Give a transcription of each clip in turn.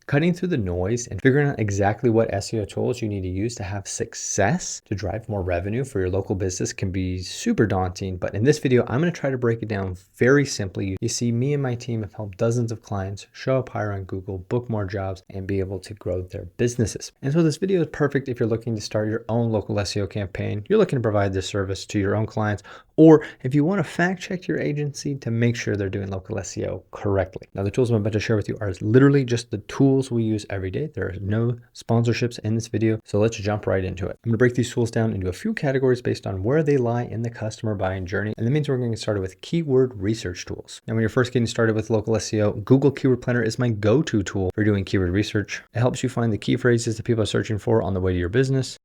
Cutting through the noise and figuring out exactly what SEO tools you need to use to have success to drive more revenue for your local business can be super daunting. But in this video, I'm going to try to break it down very simply. You see, me and my team have helped dozens of clients show up higher on Google, book more jobs, and be able to grow their businesses. And so this video is perfect if you're looking to start your own local SEO campaign, you're looking to provide this service to your own clients, or if you want to fact check your agency to make sure they're doing local SEO correctly. Now, the tools I'm about to share with you are literally just the tools we use every day. There are no sponsorships in this video, so let's jump right into it. I'm going to break these tools down into a few categories based on where they lie in the customer buying journey, and that means we're going to get started with keyword research tools. Now, when you're first getting started with local SEO, Google Keyword Planner is my go-to tool for doing keyword research. It helps you find the key phrases that people are searching for on the way to your business.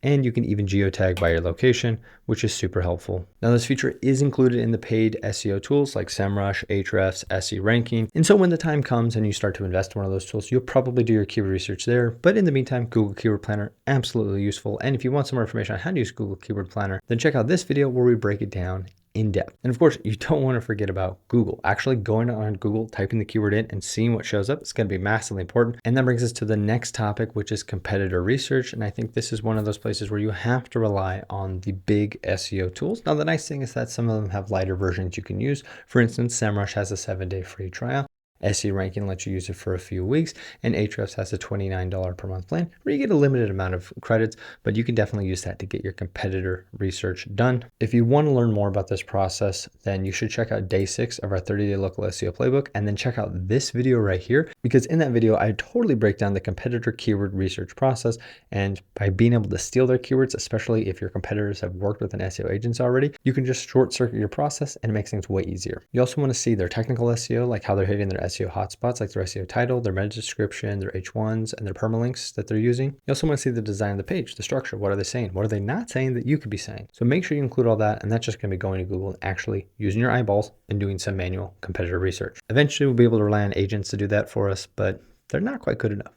And you can even geotag by your location, which is super helpful. Now, this feature is included in the paid SEO tools like SEMrush, Ahrefs, SE Ranking. And so when the time comes and you start to invest in one of those tools, you'll probably do your keyword research there. But in the meantime, Google Keyword Planner, absolutely useful. And if you want some more information on how to use Google Keyword Planner, then check out this video where we break it down in depth. And of course, you don't want to forget about Google. Actually going on Google, typing the keyword in and seeing what shows up is going to be massively important. And that brings us to the next topic, which is competitor research. And I think this is one of those places where you have to rely on the big SEO tools. Now, the nice thing is that some of them have lighter versions you can use. For instance, SEMrush has a 7-day free trial. SE Ranking lets you use it for a few weeks, and Ahrefs has a $29 per month plan where you get a limited amount of credits, but you can definitely use that to get your competitor research done. If you want to learn more about this process, then you should check out day 6 of our 30-day local SEO playbook, and then check out this video right here, because in that video, I totally break down the competitor keyword research process, and by being able to steal their keywords, especially if your competitors have worked with an SEO agent already, you can just short circuit your process and it makes things way easier. You also want to see their technical SEO, like how they're hitting their SEO hotspots, like their SEO title, their meta description, their H1s, and their permalinks that they're using. You also want to see the design of the page, the structure. What are they saying? What are they not saying that you could be saying? So make sure you include all that, and that's just going to be going to Google and actually using your eyeballs and doing some manual competitor research. Eventually, we'll be able to rely on agents to do that for us, but they're not quite good enough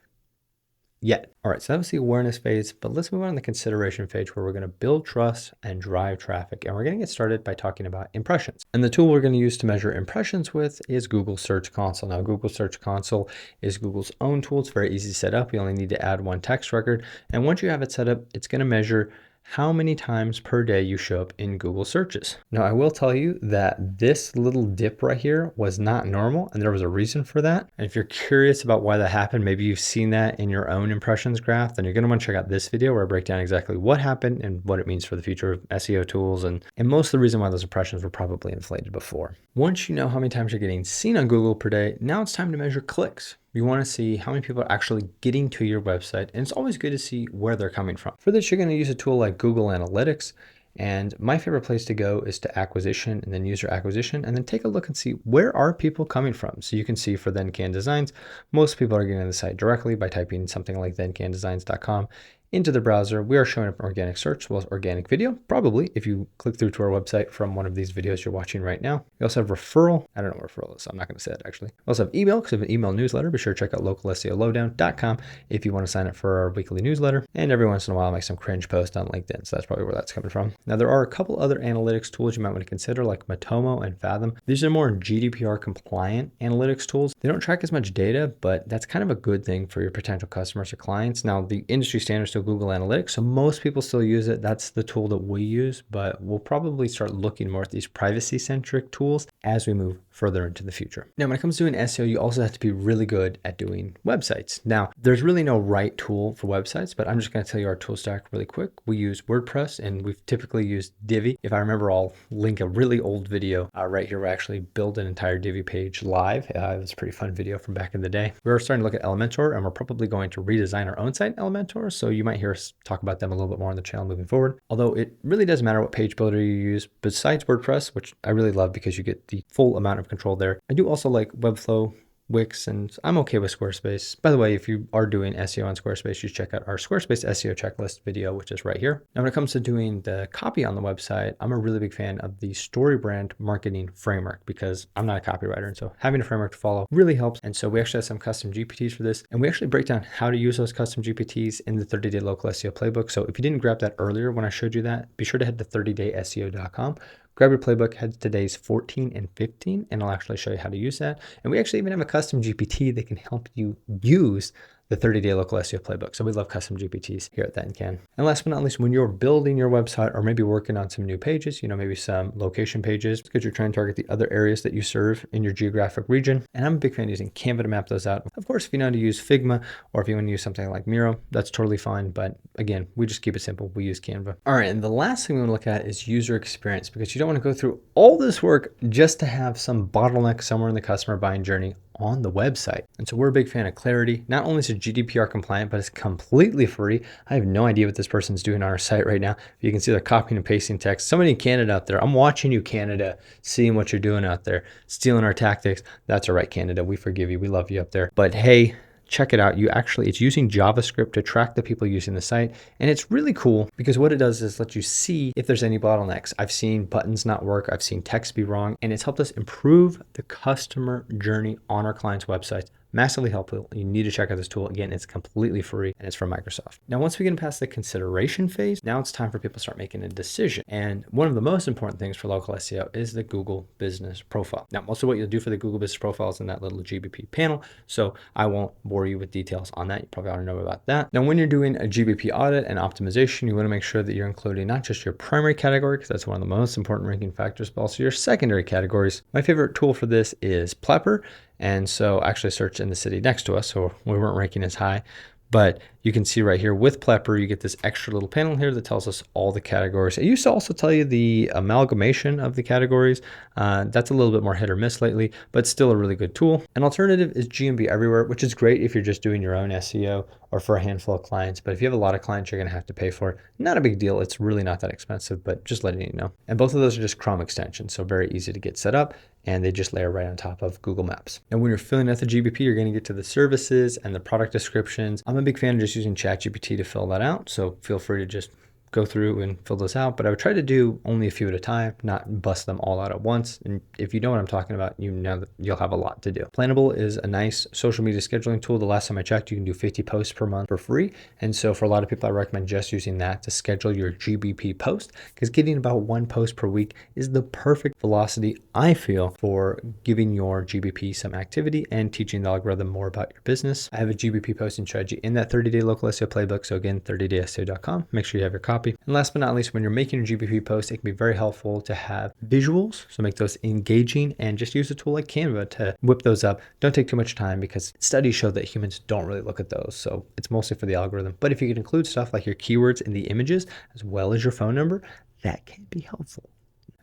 yet. All right, so that was the awareness phase, but let's move on to the consideration phase where we're going to build trust and drive traffic. And we're going to get started by talking about impressions. And the tool we're going to use to measure impressions with is Google Search Console. Now, Google Search Console is Google's own tool. It's very easy to set up. You only need to add one text record. And once you have it set up, it's going to measure how many times per day you show up in Google searches. Now, I will tell you that this little dip right here was not normal, and there was a reason for that. And if you're curious about why that happened, maybe you've seen that in your own impressions graph, then you're going to want to check out this video where I break down exactly what happened and what it means for the future of SEO tools, and most of the reason why those impressions were probably inflated before. Once you know how many times you're getting seen on Google per day, now it's time to measure clicks. You want to see how many people are actually getting to your website, and it's always good to see where they're coming from. For this, you're going to use a tool like Google Analytics, and my favorite place to go is to acquisition and then user acquisition, and then take a look and see where are people coming from. So you can see for Then Can Designs, most people are getting to the site directly by typing something like thencandesigns.com into the browser. We are showing up organic search as well as organic video, probably if you click through to our website from one of these videos you're watching right now. We also have referral. I don't know what referral is, so I'm not going to say that actually. We also have email, because we have an email newsletter. Be sure to check out localseolowdown.com if you want to sign up for our weekly newsletter. And every once in a while, I make some cringe post on LinkedIn, so that's probably where that's coming from. Now, there are a couple other analytics tools you might want to consider, like Matomo and Fathom. These are more GDPR compliant analytics tools. They don't track as much data, but that's kind of a good thing for your potential customers or clients. Now, the industry standard is still Google Analytics, so most people still use it. That's the tool that we use, but we'll probably start looking more at these privacy-centric tools as we move further into the future. Now, when it comes to doing SEO, you also have to be really good at doing websites. Now, there's really no right tool for websites, but I'm just going to tell you our tool stack really quick. We use WordPress, and we've typically used Divi. If I remember, I'll link a really old video right here where I actually build an entire Divi page live. It was a pretty fun video from back in the day. We're starting to look at Elementor, and we're probably going to redesign our own site, Elementor, so you might hear us talk about them a little bit more on the channel moving forward. Although it really doesn't matter what page builder you use besides WordPress, which I really love because you get the full amount of control there. I do also like Webflow, Wix, and I'm okay with Squarespace. By the way, if you are doing SEO on Squarespace, you should check out our Squarespace SEO checklist video, which is right here. Now, when it comes to doing the copy on the website, I'm a really big fan of the StoryBrand marketing framework because I'm not a copywriter. And so having a framework to follow really helps. And so we actually have some custom GPTs for this. And we actually break down how to use those custom GPTs in the 30-day local SEO playbook. So if you didn't grab that earlier when I showed you that, be sure to head to 30dayseo.com. grab your playbook, head to days 14 and 15, and I'll actually show you how to use that. And we actually even have a custom GPT that can help you use the 30-day local SEO playbook. So we love custom GPTs here at That and Can. And last but not least, when you're building your website or maybe working on some new pages, maybe some location pages, because you're trying to target the other areas that you serve in your geographic region. And I'm a big fan of using Canva to map those out. Of course, if you know how to use Figma or if you want to use something like Miro, that's totally fine. But again, we just keep it simple. We use Canva. All right. And the last thing we want to look at is user experience, because you don't want to go through all this work just to have some bottleneck somewhere in the customer buying journey on the website. And so we're a big fan of clarity. Not only is it GDPR compliant, but it's completely free. I have no idea what this person's doing on our site right now. You can see they're copying and pasting text. Somebody in Canada out there, I'm watching you, Canada, seeing what you're doing out there, stealing our tactics. That's all right, Canada. We forgive you. We love you up there. But hey, check it out. It's using JavaScript to track the people using the site. And it's really cool because what it does is let you see if there's any bottlenecks. I've seen buttons not work. I've seen text be wrong, and it's helped us improve the customer journey on our clients' websites. Massively helpful. You need to check out this tool. Again, it's completely free and it's from Microsoft. Now, once we get past the consideration phase, now it's time for people to start making a decision. And one of the most important things for local SEO is the Google Business Profile. Now, most of what you'll do for the Google Business Profile is in that little GBP panel. So I won't bore you with details on that. You probably already know about that. Now, when you're doing a GBP audit and optimization, you want to make sure that you're including not just your primary category, because that's one of the most important ranking factors, but also your secondary categories. My favorite tool for this is Plepper. And so I actually searched in the city next to us, so we weren't ranking as high. But you can see right here with Plepper, you get this extra little panel here that tells us all the categories. It used to also tell you the amalgamation of the categories. That's a little bit more hit or miss lately, but still a really good tool. An alternative is GMB Everywhere, which is great if you're just doing your own SEO or for a handful of clients. But if you have a lot of clients, you're going to have to pay for it. Not a big deal. It's really not that expensive, but just letting you know. And both of those are just Chrome extensions, so very easy to get set up. And they just layer right on top of Google Maps. And when you're filling out the GBP, you're going to get to the services and the product descriptions. I'm a big fan of just using ChatGPT to fill that out. So feel free to just go through and fill those out, but I would try to do only a few at a time, not bust them all out at once. And if you know what I'm talking about, you know that you'll have a lot to do. Plannable is a nice social media scheduling tool. The last time I checked, you can do 50 posts per month for free. And so for a lot of people, I recommend just using that to schedule your GBP post, because getting about one post per week is the perfect velocity, I feel, for giving your GBP some activity and teaching the algorithm more about your business. I have a GBP posting strategy in that 30-day local SEO playbook. So again, 30dayseo.com. Make sure you have your copy. And last but not least, when you're making your GBP post, it can be very helpful to have visuals. So make those engaging and just use a tool like Canva to whip those up. Don't take too much time, because studies show that humans don't really look at those. So it's mostly for the algorithm. But if you can include stuff like your keywords in the images, as well as your phone number, that can be helpful.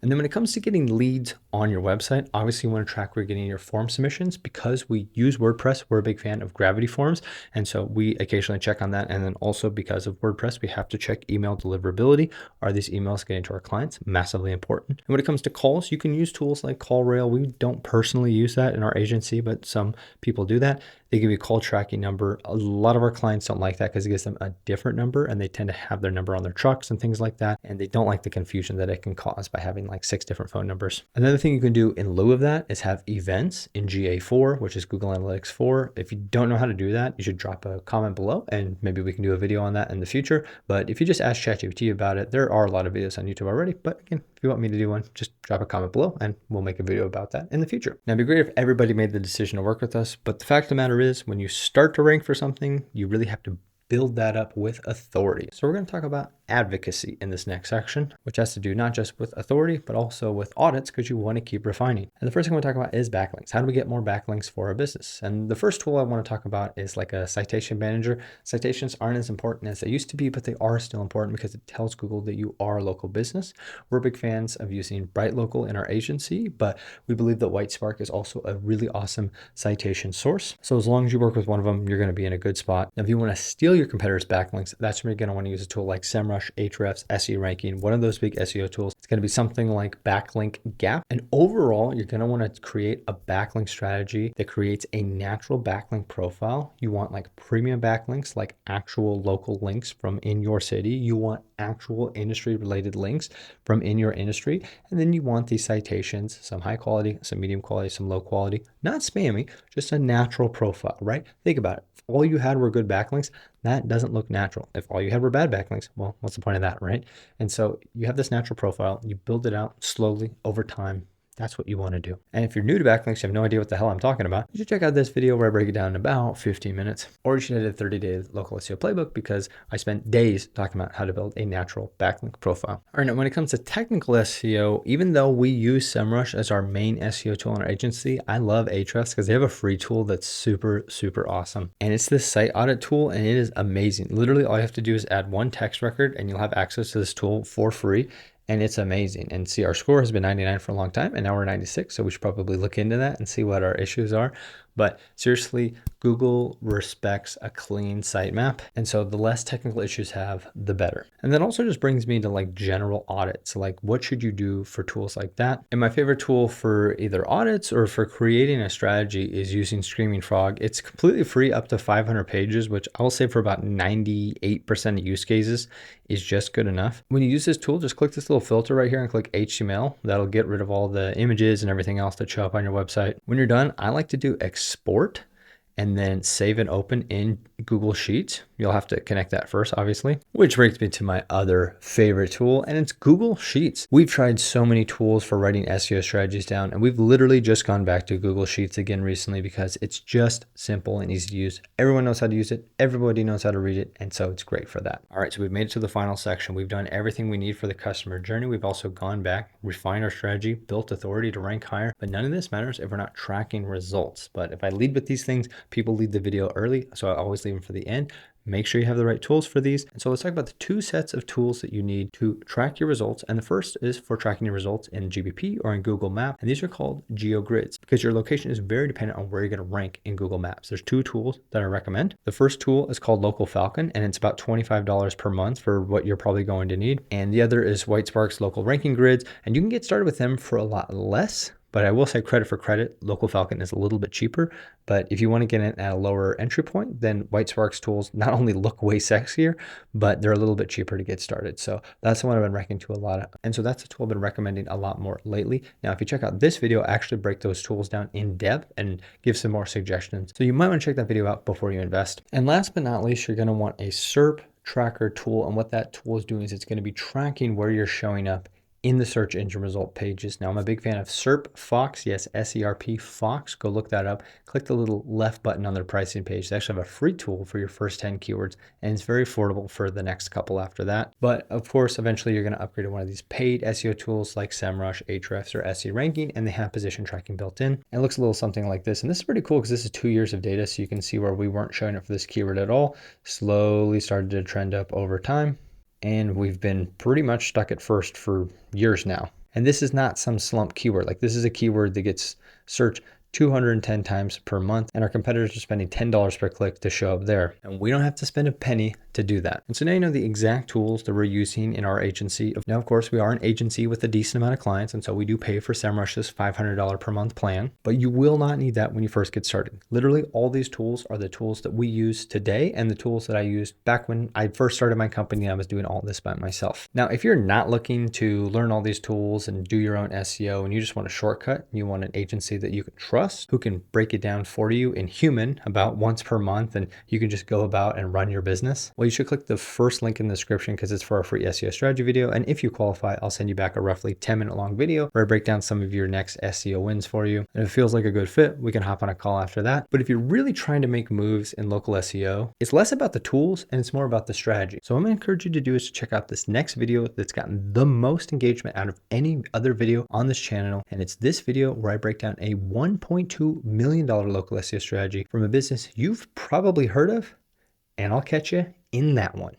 And then when it comes to getting leads on your website, obviously you want to track where you're getting your form submissions. Because we use WordPress, we're a big fan of gravity forms. And so we occasionally check on that. And then also because of WordPress, we have to check email deliverability. Are these emails getting to our clients? Massively important. And when it comes to calls, you can use tools like CallRail. We don't personally use that in our agency, but some people do that. They give you a call tracking number. A lot of our clients don't like that because it gives them a different number, and they tend to have their number on their trucks and things like that. And they don't like the confusion that it can cause by having like 6 different phone numbers. Another thing you can do in lieu of that is have events in GA4, which is Google Analytics 4. If you don't know how to do that, you should drop a comment below and maybe we can do a video on that in the future. But if you just ask ChatGPT about it, there are a lot of videos on YouTube already. But again, if you want me to do one, just drop a comment below and we'll make a video about that in the future. Now, it'd be great if everybody made the decision to work with us, but the fact of the matter is, when you start to rank for something, you really have to build that up with authority. So we're going to talk about advocacy in this next section, which has to do not just with authority, but also with audits, because you want to keep refining. And the first thing we'll talk about is backlinks. How do we get more backlinks for our business? And the first tool I want to talk about is like a citation manager. Citations aren't as important as they used to be, but they are still important because it tells Google that you are a local business. We're big fans of using Bright Local in our agency, but we believe that Whitespark is also a really awesome citation source. So as long as you work with one of them, you're going to be in a good spot. Now, if you want to steal your competitors' backlinks, that's where you're going to want to use a tool like SEMrush, Ahrefs, SE Ranking, one of those big SEO tools. It's going to be something like Backlink Gap. And overall, you're going to want to create a backlink strategy that creates a natural backlink profile. You want like premium backlinks, like actual local links from in your city. You want actual industry related links from in your industry. And then you want these citations, some high quality, some medium quality, some low quality, not spammy, just a natural profile, right? Think about it. If all you had were good backlinks, that doesn't look natural. If all you had were bad backlinks, well, what's the point of that, right? And so you have this natural profile, you build it out slowly over time. That's what you want to do. And if you're new to backlinks, you have no idea what the hell I'm talking about, you should check out this video where I break it down in about 15 minutes. Or you should hit a 30-day local SEO playbook, because I spent days talking about how to build a natural backlink profile. All right, now when it comes to technical SEO, even though we use SEMrush as our main SEO tool in our agency, I love Ahrefs because they have a free tool that's super, super awesome. And it's this site audit tool, and it is amazing. Literally all you have to do is add one text record and you'll have access to this tool for free. And it's amazing. And see, our score has been 99 for a long time, and now we're 96. So we should probably look into that and see what our issues are. But seriously, Google respects a clean sitemap. And so the less technical issues have, the better. And that also just brings me to like general audits. So like, what should you do for tools like that? And my favorite tool for either audits or for creating a strategy is using Screaming Frog. It's completely free up to 500 pages, which I will say for about 98% of use cases is just good enough. When you use this tool, just click this little filter right here and click HTML. That'll get rid of all the images and everything else that show up on your website. When you're done, I like to do export and then save and open in Google Sheets. You'll have to connect that first, obviously, which brings me to my other favorite tool, and it's Google Sheets. We've tried so many tools for writing SEO strategies down, and we've literally just gone back to Google Sheets again recently because it's just simple and easy to use. Everyone knows how to use it. Everybody knows how to read it. And so it's great for that. All right, so we've made it to the final section. We've done everything we need for the customer journey. We've also gone back, refined our strategy, built authority to rank higher, but none of this matters if we're not tracking results. But if I lead with these things, people leave the video early, so I always leave them for the end. Make sure you have the right tools for these. And so let's talk about the two sets of tools that you need to track your results. And the first is for tracking your results in GBP or in Google Maps. And these are called Geogrids because your location is very dependent on where you're going to rank in Google Maps. There's two tools that I recommend. The first tool is called Local Falcon, and it's about $25 per month for what you're probably going to need. And the other is Whitespark's Local Ranking Grids. And you can get started with them for a lot less. But I will say credit for credit, Local Falcon is a little bit cheaper. But if you want to get in at a lower entry point, then Whitespark's tools not only look way sexier, but they're a little bit cheaper to get started. So that's the one I've been recommending to a lot of. And so that's a tool I've been recommending a lot more lately. Now, if you check out this video, I actually break those tools down in depth and give some more suggestions. So you might want to check that video out before you invest. And last but not least, you're going to want a SERP tracker tool. And what that tool is doing is it's going to be tracking where you're showing up in the search engine result pages. Now, I'm a big fan of SERP Fox. Yes, SERP Fox. Go look that up. Click the little left button on their pricing page. They actually have a free tool for your first 10 keywords, and it's very affordable for the next couple after that. But of course, eventually you're going to upgrade to one of these paid SEO tools like SEMrush, Ahrefs, or SE Ranking, and they have position tracking built in. It looks a little something like this, and this is pretty cool because this is 2 years of data, so you can see where we weren't showing up for this keyword at all. Slowly started to trend up over time. And we've been pretty much stuck at first for years now. And this is not some slump keyword. Like, this is a keyword that gets searched 210 times per month, and our competitors are spending $10 per click to show up there. And we don't have to spend a penny to do that. And so now you know the exact tools that we're using in our agency. Now, of course, we are an agency with a decent amount of clients, and so we do pay for SEMrush's $500 per month plan, but you will not need that when you first get started. Literally, all these tools are the tools that we use today and the tools that I used back when I first started my company and I was doing all this by myself. Now, if you're not looking to learn all these tools and do your own SEO and you just want a shortcut, you want an agency that you can trust, who can break it down for you in human about once per month, and you can just go about and run your business, well, you should click the first link in the description because it's for our free SEO strategy video. And if you qualify, I'll send you back a roughly 10-minute long video where I break down some of your next SEO wins for you. And if it feels like a good fit, we can hop on a call after that. But if you're really trying to make moves in local SEO, it's less about the tools and it's more about the strategy. So what I'm going to encourage you to do is to check out this next video that's gotten the most engagement out of any other video on this channel. And it's this video where I break down a $1.2 million local SEO strategy from a business you've probably heard of, and I'll catch you in that one.